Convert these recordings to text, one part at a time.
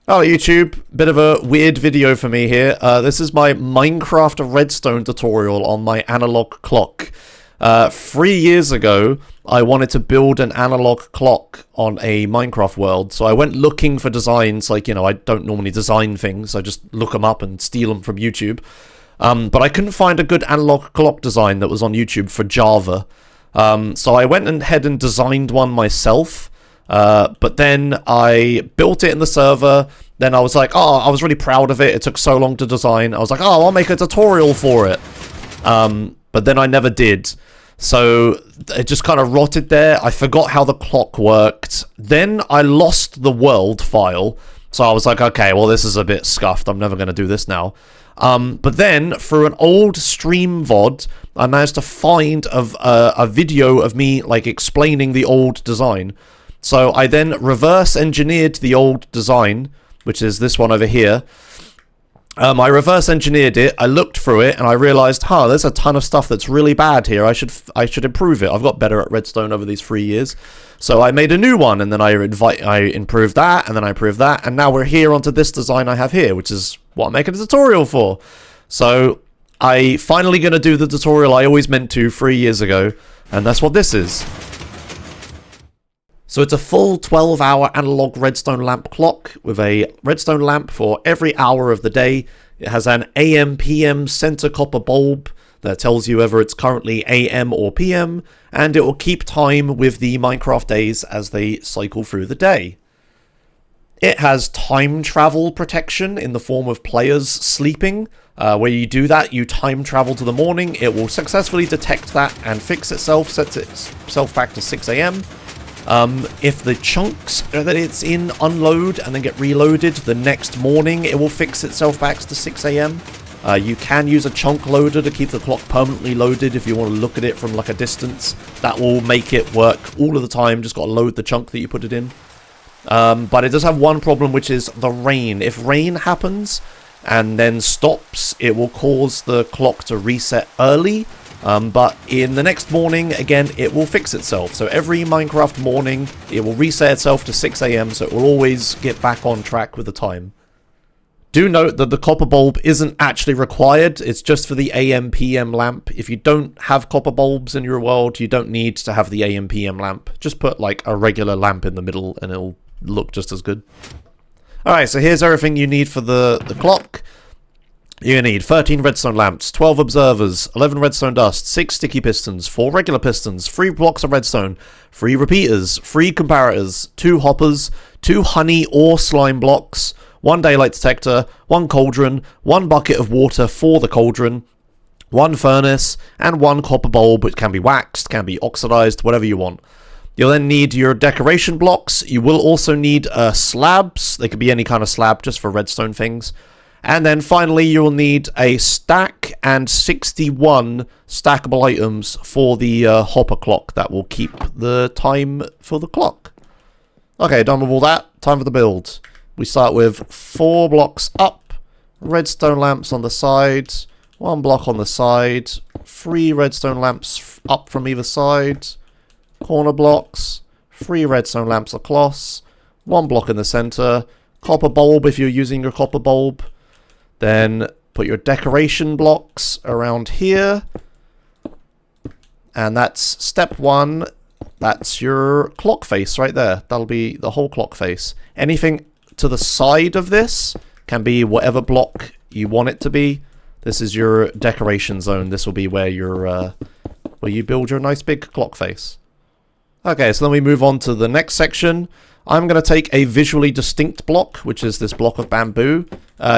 Oh, YouTube, bit of a weird video for me here. This is my Minecraft Redstone tutorial on my analog clock. 3 years ago, I wanted to build an analog clock on a Minecraft world, so I went looking for designs. Like, I don't normally design things, I just look them up and steal them from YouTube. But I couldn't find a good analog clock design that was on YouTube for Java. So I went ahead and designed one myself. But then I built it in the server. Then I was like, oh, I was really proud of it. It took so long to design. I was like, oh, I'll make a tutorial for it. But then I never did. So it just kind of rotted there. I forgot how the clock worked. Then I lost the world file. So I was like, okay, well, this is a bit scuffed. I'm never going to do this now. But then, through an old stream VOD, I managed to find a video of me, like, explaining the old design. So I then reverse engineered the old design, which is this one over here. I reverse engineered it, I looked through it, and I realized, there's a ton of stuff that's really bad here. I should improve it. I've got better at Redstone over these 3 years. So I made a new one, and then I improved that, and then I improved that, and now we're here onto this design I have here, which is what I'm making a tutorial for. So I finally gonna do the tutorial I always meant to 3 years ago, and that's what this is. So it's a full 12-hour analog redstone lamp clock with a redstone lamp for every hour of the day. It has an AM/PM center copper bulb that tells you whether it's currently AM or PM, and it will keep time with the Minecraft days as they cycle through the day. It has time travel protection in the form of players sleeping. Where you do that, you time travel to the morning. It will successfully detect that and fix itself, sets itself back to 6 AM. If the chunks that it's in unload and then get reloaded the next morning, it will fix itself back to 6 AM. You can use a chunk loader to keep the clock permanently loaded if you want to look at it from like a distance. That will make it work all of the time, just got to load the chunk that you put it in. But it does have one problem, which is the rain. If rain happens and then stops, it will cause the clock to reset early. But in the next morning, again, it will fix itself. So every Minecraft morning, it will reset itself to 6 AM, so it will always get back on track with the time. Do note that the copper bulb isn't actually required. It's just for the AM/PM lamp. If you don't have copper bulbs in your world, you don't need to have the AM/PM lamp. Just put like a regular lamp in the middle and it'll look just as good. Alright, so here's everything you need for the clock. You're going to need 13 redstone lamps, 12 observers, 11 redstone dust, 6 sticky pistons, 4 regular pistons, 3 blocks of redstone, 3 repeaters, 3 comparators, 2 hoppers, 2 honey or slime blocks, 1 daylight detector, 1 cauldron, 1 bucket of water for the cauldron, 1 furnace, and 1 copper bulb, which can be waxed, can be oxidized, whatever you want. You'll then need your decoration blocks. You will also need slabs. They could be any kind of slab, just for redstone things. And then finally, you'll need a stack and 61 stackable items for the hopper clock that will keep the time for the clock. Okay, done with all that. Time for the build. We start with 4 blocks up, redstone lamps on the side, 1 block on the side, 3 redstone lamps up from either side, corner blocks, 3 redstone lamps across, 1 block in the center, copper bulb if you're using your copper bulb. Then put your decoration blocks around here. And that's step 1. That's your clock face right there. That'll be the whole clock face. Anything to the side of this can be whatever block you want it to be. This is your decoration zone. This will be where where you build your nice big clock face. Okay, so then we move on to the next section. I'm going to take a visually distinct block, which is this block of bamboo.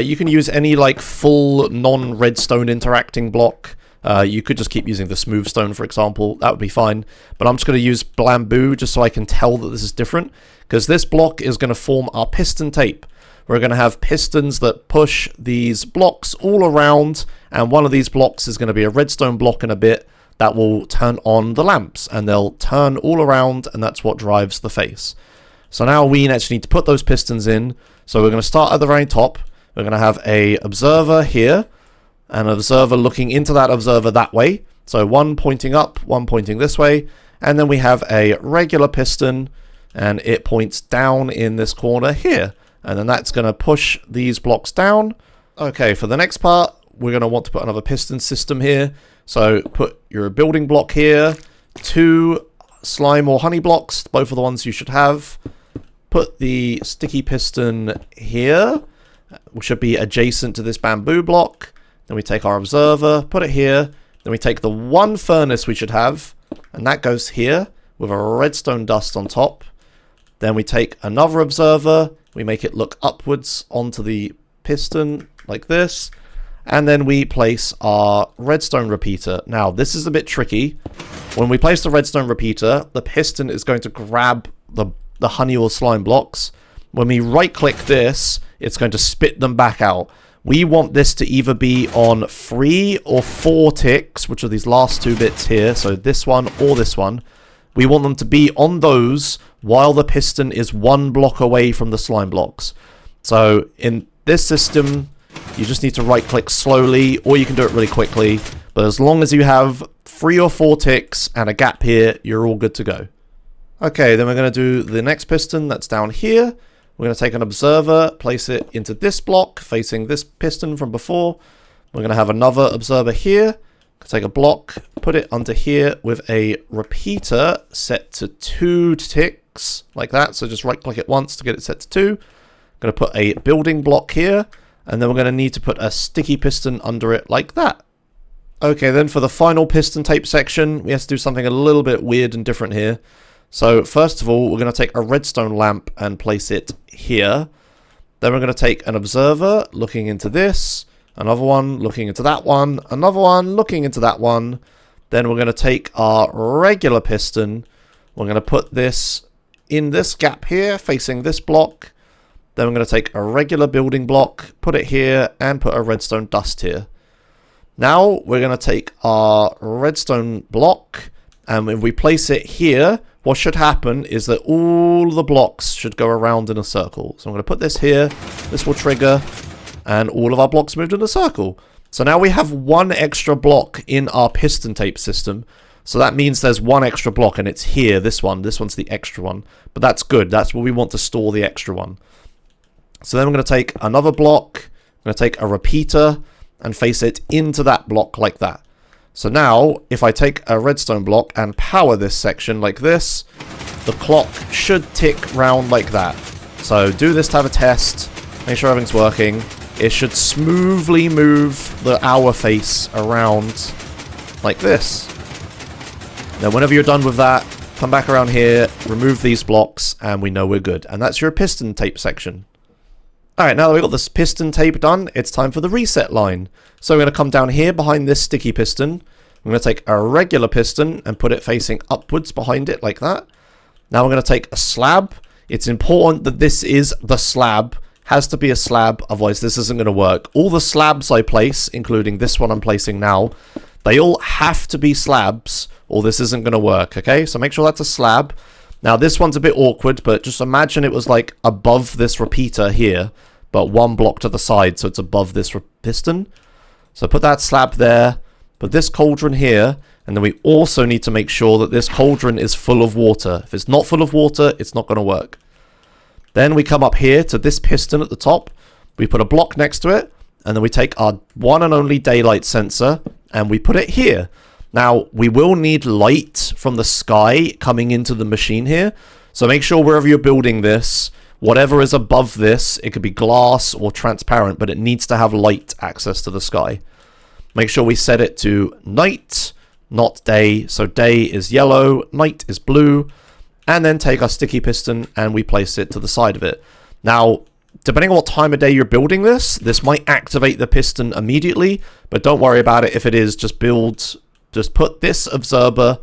You can use any like full non-redstone interacting block. You could just keep using the smooth stone, for example. That would be fine. But I'm just going to use bamboo just so I can tell that this is different. Because this block is going to form our piston tape. We're going to have pistons that push these blocks all around. And one of these blocks is going to be a redstone block in a bit that will turn on the lamps. And they'll turn all around, and that's what drives the face. So now we actually need to put those pistons in. So we're going to start at the very top. We're going to have a observer here, an observer looking into that observer that way. So 1 pointing up, 1 pointing this way. And then we have a regular piston, and it points down in this corner here. and then that's going to push these blocks down. Okay, for the next part, we're going to want to put another piston system here. So put your building block here, 2 slime or honey blocks, both are the ones you should have. Put the sticky piston here, which should be adjacent to this bamboo block. Then we take our observer, put it here. Then we take the 1 furnace we should have, and that goes here with a redstone dust on top. Then we take another observer, we make it look upwards onto the piston like this. And then we place our redstone repeater. Now, this is a bit tricky. When we place the redstone repeater, the piston is going to grab the honey or slime blocks. When we right-click this, it's going to spit them back out. We want this to either be on 3 or 4 ticks, which are these last 2 bits here. So this one or this one. We want them to be on those while the piston is 1 block away from the slime blocks. So in this system, you just need to right-click slowly, or you can do it really quickly. But as long as you have 3 or 4 ticks and a gap here, you're all good to go. Okay, then we're going to do the next piston that's down here. We're going to take an observer, place it into this block, facing this piston from before. We're going to have another observer here. Take a block, put it under here with a repeater set to 2 ticks, like that. So just right-click it once to get it set to 2. I'm going to put a building block here. And then we're going to need to put a sticky piston under it like that. Okay, then for the final piston tape section, we have to do something a little bit weird and different here. So first of all, we're going to take a redstone lamp and place it here. Then we're going to take an observer looking into this, another one looking into that one, another one looking into that one. Then we're going to take our regular piston. We're going to put this in this gap here, facing this block. Then we're going to take a regular building block, put it here, and put a redstone dust here. Now we're going to take our redstone block, and if we place it here, what should happen is that all the blocks should go around in a circle. So I'm going to put this here, this will trigger, and all of our blocks moved in a circle. So now we have 1 extra block in our piston tape system. So that means there's 1 extra block, and it's here, this one's the extra one. But that's good, that's where we want to store the extra one. So then we're going to take another block, I'm going to take a repeater and face it into that block like that. So now, if I take a redstone block and power this section like this, the clock should tick round like that. So do this to have a test, make sure everything's working. It should smoothly move the hour face around like this. Now whenever you're done with that, come back around here, remove these blocks, and we know we're good. And that's your piston tape section. Alright, now that we've got this piston tape done, it's time for the reset line. So we're going to come down here behind this sticky piston. I'm going to take a regular piston and put it facing upwards behind it like that. Now we're going to take a slab. It's important that this is the slab. Has to be a slab, otherwise this isn't going to work. All the slabs I place, including this one I'm placing now, they all have to be slabs or this isn't going to work, okay? So make sure that's a slab. Now this one's a bit awkward, but just imagine it was like above this repeater here, but 1 block to the side, so it's above this piston. So put that slab there, put this cauldron here, and then we also need to make sure that this cauldron is full of water. If it's not full of water, it's not going to work. Then we come up here to this piston at the top, we put a block next to it, and then we take our one and only daylight sensor, and we put it here. Now, we will need light from the sky coming into the machine here, so make sure wherever you're building this, whatever is above this, it could be glass or transparent, but it needs to have light access to the sky. Make sure we set it to night, not day. So day is yellow, night is blue. And then take our sticky piston and we place it to the side of it. Now, depending on what time of day you're building this might activate the piston immediately, but don't worry about it. If it is, just put this observer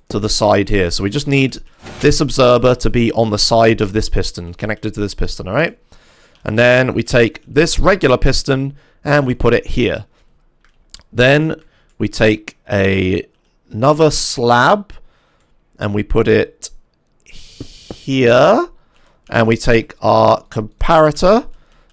to the side here. So we just need this observer to be on the side of this piston, connected to this piston, all right? And then we take this regular piston and we put it here. Then we take another slab and we put it here. And we take our comparator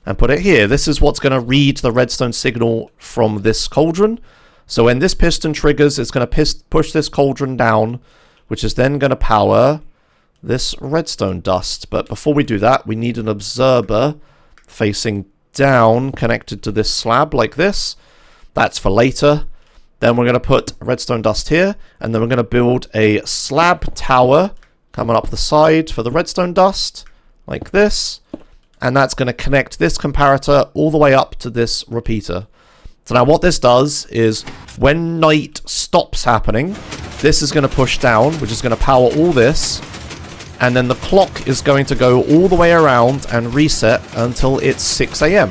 and put it here. This is what's going to read the redstone signal from this cauldron. So when this piston triggers, it's going to push this cauldron down, which is then going to power this redstone dust. But before we do that, we need an observer facing down connected to this slab like this. That's for later. Then we're going to put redstone dust here, and then we're going to build a slab tower coming up the side for the redstone dust like this. And that's going to connect this comparator all the way up to this repeater. So now what this does is when night stops happening, this is going to push down, which is going to power all this. And then the clock is going to go all the way around and reset until it's 6 AM.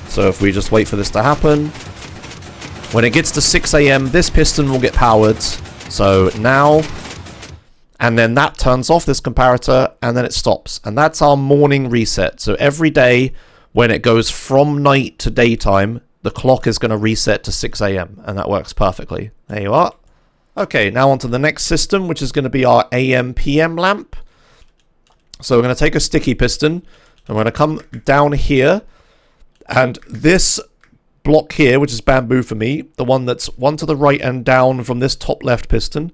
So if we just wait for this to happen, when it gets to 6 AM, this piston will get powered. So now, and then that turns off this comparator, and then it stops. And that's our morning reset. So every day, when it goes from night to daytime, the clock is going to reset to 6 AM, and that works perfectly. There you are. Okay, now on to the next system, which is going to be our AM/PM lamp. So we're going to take a sticky piston, and we're going to come down here, and this block here, which is bamboo for me, the one that's one to the right and down from this top left piston,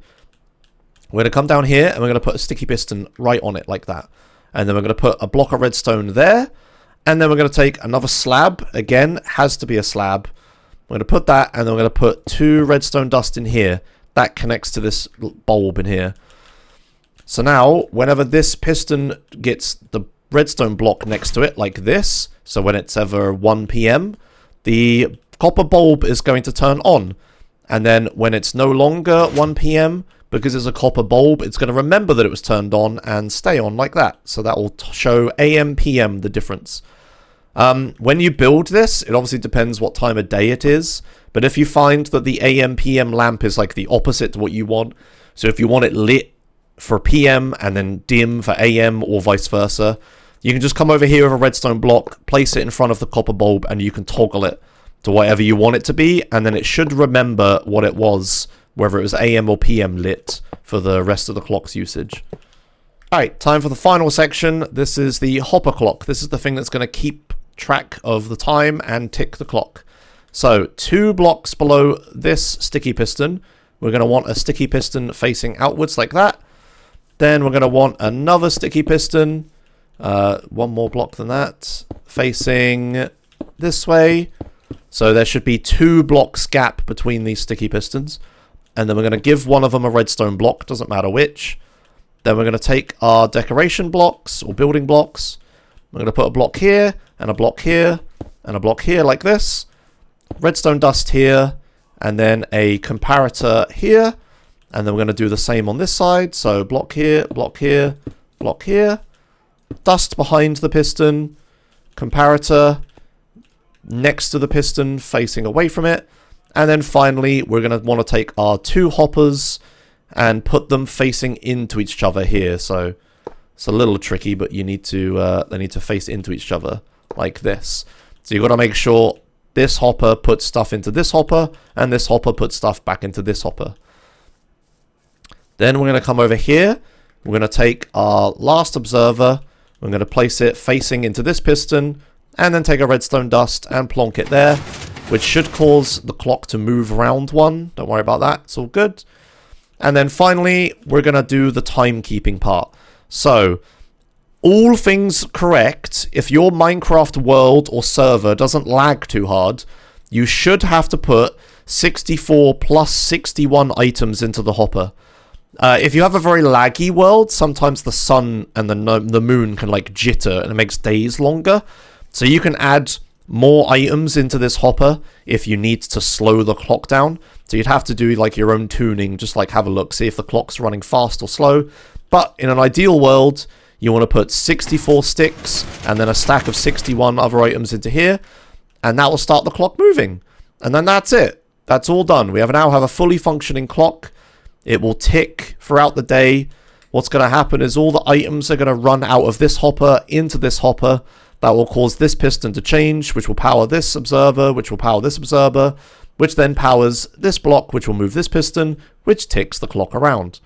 we're going to come down here, and we're going to put a sticky piston right on it like that. And then we're going to put a block of redstone there, and then we're going to take another slab. Again, has to be a slab. We're going to put that, and then we're going to put 2 redstone dust in here. That connects to this bulb in here. So now, whenever this piston gets the redstone block next to it, like this, so when it's ever 1 PM, the copper bulb is going to turn on. And then when it's no longer 1 PM, because it's a copper bulb, it's going to remember that it was turned on and stay on like that. So that will show AM/PM the difference. When you build this, it obviously depends what time of day it is. But if you find that the AM/PM lamp is like the opposite to what you want, so if you want it lit for PM and then dim for AM or vice versa, you can just come over here with a redstone block, place it in front of the copper bulb, and you can toggle it to whatever you want it to be, and then it should remember what it was, whether it was AM or PM lit for the rest of the clock's usage. Alright, time for the final section. This is the hopper clock. This is the thing that's going to keep track of the time and tick the clock. So 2 blocks below this sticky piston, we're going to want a sticky piston facing outwards like that. Then we're going to want another sticky piston, 1 more block than that, facing this way. So there should be 2 blocks gap between these sticky pistons. And then we're going to give one of them a redstone block, doesn't matter which. Then we're going to take our decoration blocks, or building blocks. We're going to put a block here, and a block here, and a block here like this. Redstone dust here, and then a comparator here. And then we're going to do the same on this side. So block here, block here, block here. Dust behind the piston. Comparator next to the piston, facing away from it. And then finally, we're going to want to take our 2 hoppers and put them facing into each other here. So it's a little tricky, but you need to they need to face into each other like this. So you've got to make sure this hopper puts stuff into this hopper, and this hopper puts stuff back into this hopper. Then we're going to come over here. We're going to take our last observer. We're going to place it facing into this piston, and then take a redstone dust and plonk it there, which should cause the clock to move around 1. Don't worry about that. It's all good. And then finally, we're going to do the timekeeping part. So, all things correct, if your Minecraft world or server doesn't lag too hard, you should have to put 64 plus 61 items into the hopper. If you have a very laggy world, sometimes the sun and the moon can like jitter and it makes days longer. So you can add more items into this hopper if you need to slow the clock down. So you'd have to do like your own tuning, just like have a look, see if the clock's running fast or slow. But in an ideal world, you want to put 64 sticks and then a stack of 61 other items into here, and that will start the clock moving. And then that's it. That's all done. We now have a fully functioning clock. It will tick throughout the day. What's going to happen is all the items are going to run out of this hopper into this hopper. That will cause this piston to change, which will power this observer, which will power this observer, which then powers this block, which will move this piston, which ticks the clock around.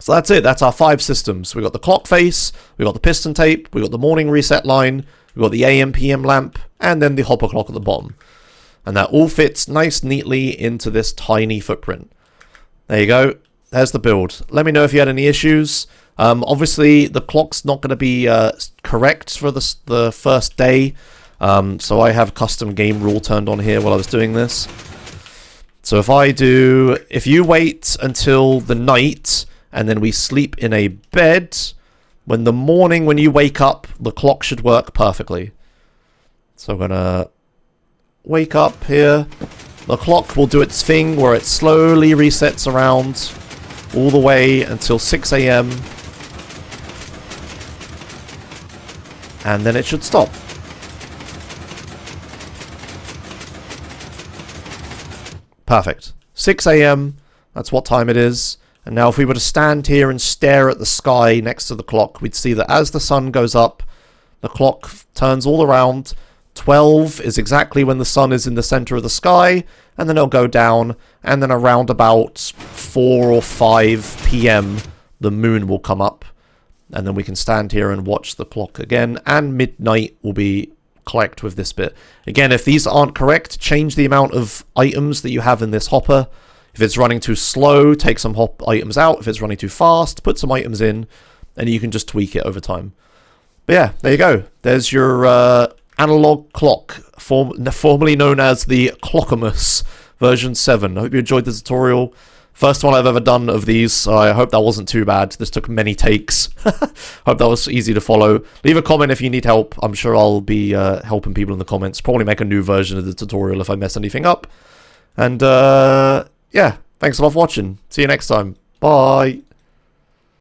So that's it. That's our 5 systems. We've got the clock face, we've got the piston tape, we've got the morning reset line, we've got the AM/PM lamp, and then the hopper clock at the bottom. And that all fits nice neatly into this tiny footprint. There you go. There's the build. Let me know if you had any issues. Obviously, the clock's not going to be correct for the first day, so I have custom game rule turned on here while I was doing this. So if you wait until the night, and then we sleep in a bed, when you wake up, the clock should work perfectly. So I'm going to wake up here. The clock will do its thing where it slowly resets around all the way until 6 AM. And then it should stop. Perfect. 6 AM, that's what time it is. And now if we were to stand here and stare at the sky next to the clock, we'd see that as the sun goes up, the clock turns all around. 12 is exactly when the sun is in the center of the sky, and then it'll go down, and then around about 4 or 5 PM, the moon will come up, and then we can stand here and watch the clock again, and midnight will be correct with this bit. Again, if these aren't correct, change the amount of items that you have in this hopper. If it's running too slow, take some items out. If it's running too fast, put some items in, and you can just tweak it over time. But yeah, there you go. There's your analog clock, formerly known as the Clockamus version 7. I hope you enjoyed the tutorial. First one I've ever done of these, so I hope that wasn't too bad. This took many takes. Hope that was easy to follow. Leave a comment if you need help. I'm sure I'll be helping people in the comments. Probably make a new version of the tutorial if I mess anything up. And yeah, thanks a lot for watching. See you next time. Bye.